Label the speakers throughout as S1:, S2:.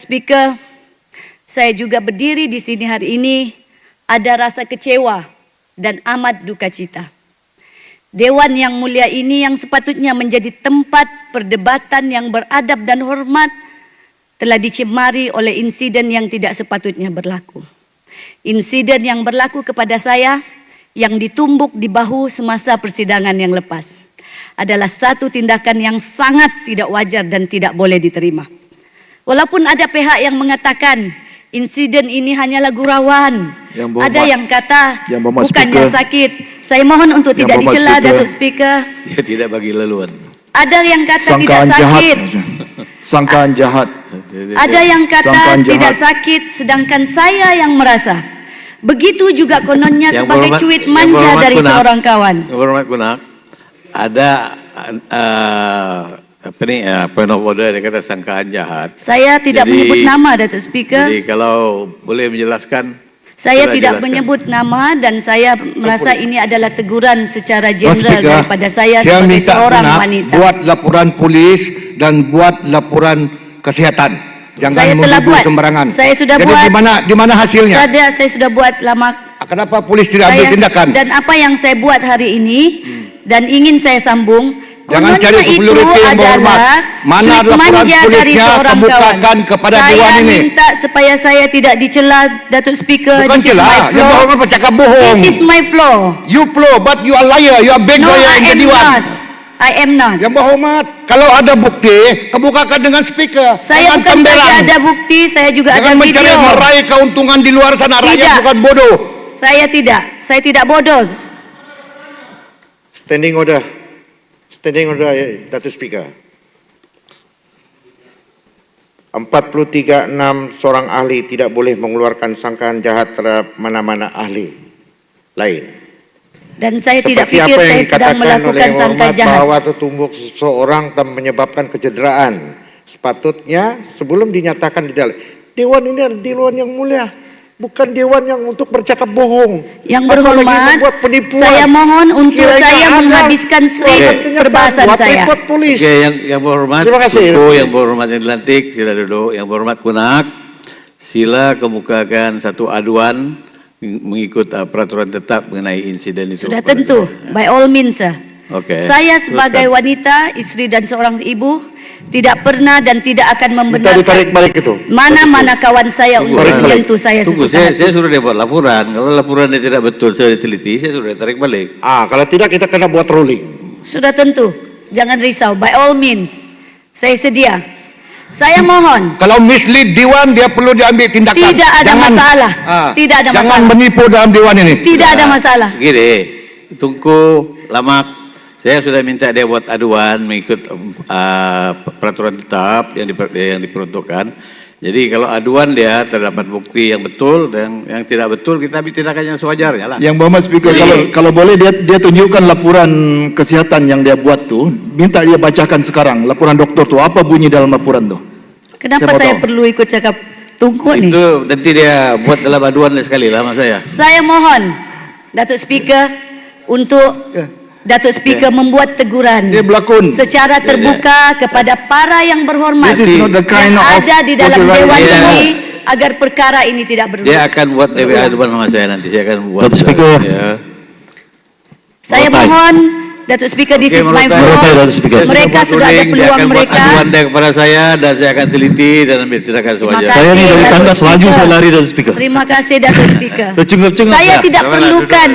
S1: Speaker, saya juga berdiri di sini hari ini ada rasa kecewa dan amat duka cita. Dewan yang mulia ini yang sepatutnya menjadi tempat perdebatan yang beradab dan hormat telah dicemari oleh insiden yang tidak sepatutnya berlaku. Insiden yang berlaku kepada saya yang ditumbuk di bahu semasa persidangan yang lepas adalah satu tindakan yang sangat tidak wajar dan tidak boleh diterima. Walaupun ada pihak yang mengatakan insiden ini hanyalah gurauan, ada yang kata bukannya sakit. Saya mohon untuk tidak dicela, Datuk Speaker.
S2: Dia tidak bagi laluan.
S1: Ada yang kata tidak sakit.
S3: Sangkaan jahat.
S1: Ada yang kata tidak sakit, sedangkan saya yang merasa. Begitu juga kononnya sebagai cuit manja dari seorang kawan.
S2: Yang berhormat Kunak, ada point of order dia kata sangkaan jahat.
S1: Saya tidak menyebut nama, Datuk Speaker.
S2: Jadi kalau boleh menjelaskan.
S1: Saya tidak menyebut nama dan saya merasa ini adalah teguran secara general daripada saya sebagai seorang wanita.
S3: Buat laporan polis dan buat laporan kesihatan. Jangan
S1: saya telah buat
S3: sembarangan.
S1: Saya sudah
S3: jadi
S1: buat.
S3: Di mana hasilnya?
S1: Saya sudah buat lama.
S3: Kenapa polis tidak ambil tindakan?
S1: Dan apa yang saya buat hari ini dan ingin saya sambung.
S3: Jangan cari populariti yang berhormat. Mana laporan polisnya kebukakan kepada Dewan ini.
S1: Saya minta supaya saya tidak dicela, Datuk Speaker.
S3: Bukan cela, yang berhormat bercakap bohong.
S1: This is my flaw.
S3: You flaw, but you are liar. You are big liar in the Dewan.
S1: I am not.
S3: Yang berhormat, kalau ada bukti, kebukakan dengan speaker.
S1: Saya bukan saja ada bukti, saya juga ada video.
S3: Jangan mencari meraih keuntungan di luar sana. Rakyat bukan bodoh.
S1: Saya tidak bodoh.
S3: Standing order. Standing order, Datuk Speaker. 436 seorang ahli tidak boleh mengeluarkan sangkaan jahat terhadap mana-mana ahli lain.
S1: Dan saya tidak fikir saya sedang melakukan sangka jahat.
S3: Bahwa tertumbuk seseorang dan menyebabkan kecederaan. Sepatutnya sebelum dinyatakan di dalam Dewan ini adalah Dewan yang mulia. Bukan Dewan yang untuk bercakap bohong.
S1: Yang berhormat, saya mohon untuk saya menghabiskan perbahasan saya.
S2: Oke, yang berhormat,
S3: terima kasih.
S2: Yang berhormat yang dilantik, sila duduk. Yang berhormat Kunak, sila kemukakan satu aduan mengikut peraturan tetap mengenai insiden itu.
S1: Sudah tentu, by all means, sir.
S2: Okay.
S1: Saya sebagai wanita, istri dan seorang ibu tidak pernah dan tidak akan membenarkan
S3: ditarik balik itu.
S1: Mana-mana kawan saya untuk menyentuh saya sesuka.
S2: Saya suruh dia buat laporan. Kalau laporan dia tidak betul, saya teliti, saya suruh dia tarik balik.
S3: Kalau tidak kita kena buat ruling.
S1: Sudah tentu, jangan risau. By all means, saya sedia. Saya mohon.
S3: Kalau mislead Dewan, dia perlu diambil tindakan.
S1: Tidak ada masalah. Tidak ada masalah.
S3: Jangan menipu dalam Dewan ini.
S1: Tidak ada masalah.
S2: Gini, Tunku Lamak. Saya sudah minta dia buat aduan mengikut peraturan tetap yang diperuntukkan. Jadi kalau aduan dia terdapat bukti yang betul dan yang tidak betul, kita ambil tindakan yang sewajarnya lah.
S4: Yang Bapak Speaker, kalau boleh dia tunjukkan laporan kesihatan yang dia buat tuh, minta dia bacakan sekarang laporan dokter tuh, apa bunyi dalam laporan tuh?
S1: Kenapa saya perlu ikut cakap Tunku nih?
S2: Itu nanti dia buat dalam aduan sekali lah sama saya.
S1: Saya mohon Datuk Speaker untuk Datuk Speaker membuat teguran secara terbuka kepada para yang berhormat yang ada di dalam Dewan ini agar perkara ini tidak berulang.
S2: Dia akan buat aduan sama saya nanti. Saya akan buat.
S4: Datuk Speaker.
S1: Saya mohon Datuk Speaker, this is my floor. Mereka sudah ada peluang mereka.
S2: Aduan dia kepada saya dan saya akan teliti dan ambil tindakan sewajarnya.
S4: Saya ini dari tandas laju saya lari, Datuk Speaker.
S1: Terima kasih Datuk Speaker.
S4: Saya
S1: tidak perlukan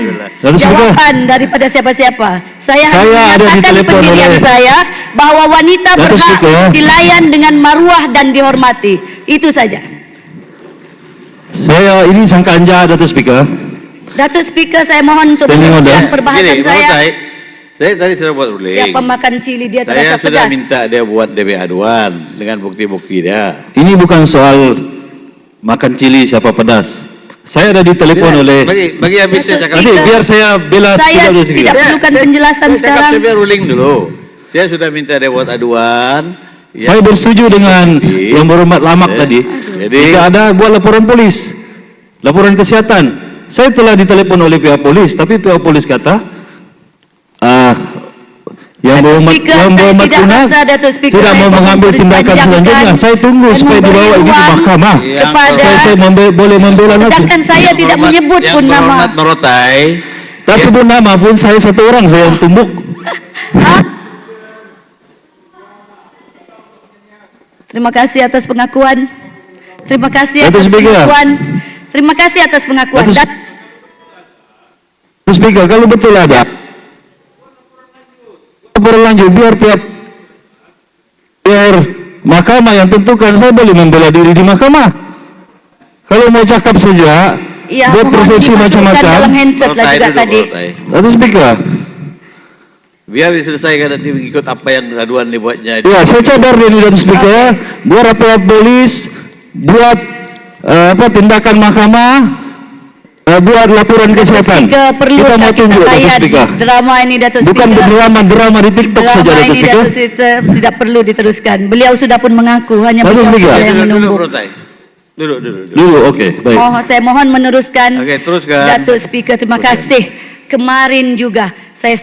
S1: jawaban daripada siapa-siapa. Saya hanya menyatakan pendirian saya bahwa wanita berhak dilayan dengan maruah dan dihormati. Itu saja.
S4: Saya ini sangkaan jahat, Datuk Speaker.
S1: Datuk Speaker, saya mohon untuk meneruskan perbahasan saya.
S2: Saya tadi sudah buat ruling.
S1: Siapa makan cili dia terasa pedas.
S2: Saya sudah minta dia buat DB aduan dengan bukti-bukti dia.
S4: Ini bukan soal makan cili siapa pedas. Saya ada ditelepon oleh.
S2: Bagi habis saya cakap.
S4: Biar saya bela.
S1: Saya tidak perlukan penjelasan sekarang.
S2: Saya biar ruling dulu. Saya sudah minta dia buat aduan.
S4: Saya bersetuju dengan yang berhormat Lamak tadi. Jadi jika ada buat laporan polis, laporan kesehatan. Saya telah ditelepon oleh pihak polis, tapi pihak polis kata Yang
S1: Datuk
S4: Muhammad,
S1: Speaker,
S4: yang
S1: saya
S4: Muhammad
S1: tidak
S4: Kunas
S1: rasa Datuk Speaker
S4: tidak
S1: saya
S4: mau mengambil
S1: perlu
S4: tindakan
S1: dipanjangkan
S4: selanjutnya. Saya tunggu
S1: dan
S4: supaya
S1: memberi
S4: dibawa ini ke
S1: ruang
S4: mahkamah.
S2: Yang
S1: kepada
S4: Supaya saya boleh membela lagi.
S1: sedangkan saya tidak menyebut
S2: yang
S1: pun nama.
S2: berhormat Merotai,
S4: Tak sebut nama pun saya satu orang saya yang tumbuk.
S1: Terima kasih atas pengakuan. Terima kasih
S4: Datuk
S1: atas
S4: Speaker.
S1: pengakuan. Terima kasih atas pengakuan.
S4: Datuk Speaker, kalau betul ada laporan lanjut biar mahkamah yang tentukan. Saya boleh membela diri di mahkamah. Kalau mau cakap saja,
S1: Ya,
S4: buat
S1: mohon
S4: persepsi
S1: dimasukkan
S4: macam-macam.
S1: dalam handset lah
S2: Merotai
S1: juga
S2: duduk,
S1: tadi.
S2: Merotai.
S4: Datuk Speaker,
S2: Biar diselesaikan nanti mengikut apa yang aduan dibuatnya.
S4: ya saya cadar dia ni Datuk Speaker, buat apa polis, buat tindakan mahkamah, buat laporan
S1: Datuk
S4: kesihatan.
S1: Speaker, perlu
S4: Kita mau
S1: tak
S4: tunggu
S1: kita
S4: Datuk
S1: layan
S4: Speaker.
S1: drama ini Datuk
S4: Bukan
S1: Speaker.
S4: drama di TikTok saja
S1: Drama
S4: Datuk
S1: ini
S4: Speaker.
S1: Datuk Speaker tidak perlu diteruskan. Beliau sudah pun mengaku, hanya
S4: Datuk
S1: beliau
S4: Speaker.
S1: saja yang
S2: Duduk,
S1: menumbuk.
S2: Merotai. Duduk.
S4: Dulu, okey, baik.
S1: Saya mohon meneruskan.
S2: Okey, teruskan.
S1: Datuk Speaker, terima kasih. Kemarin juga saya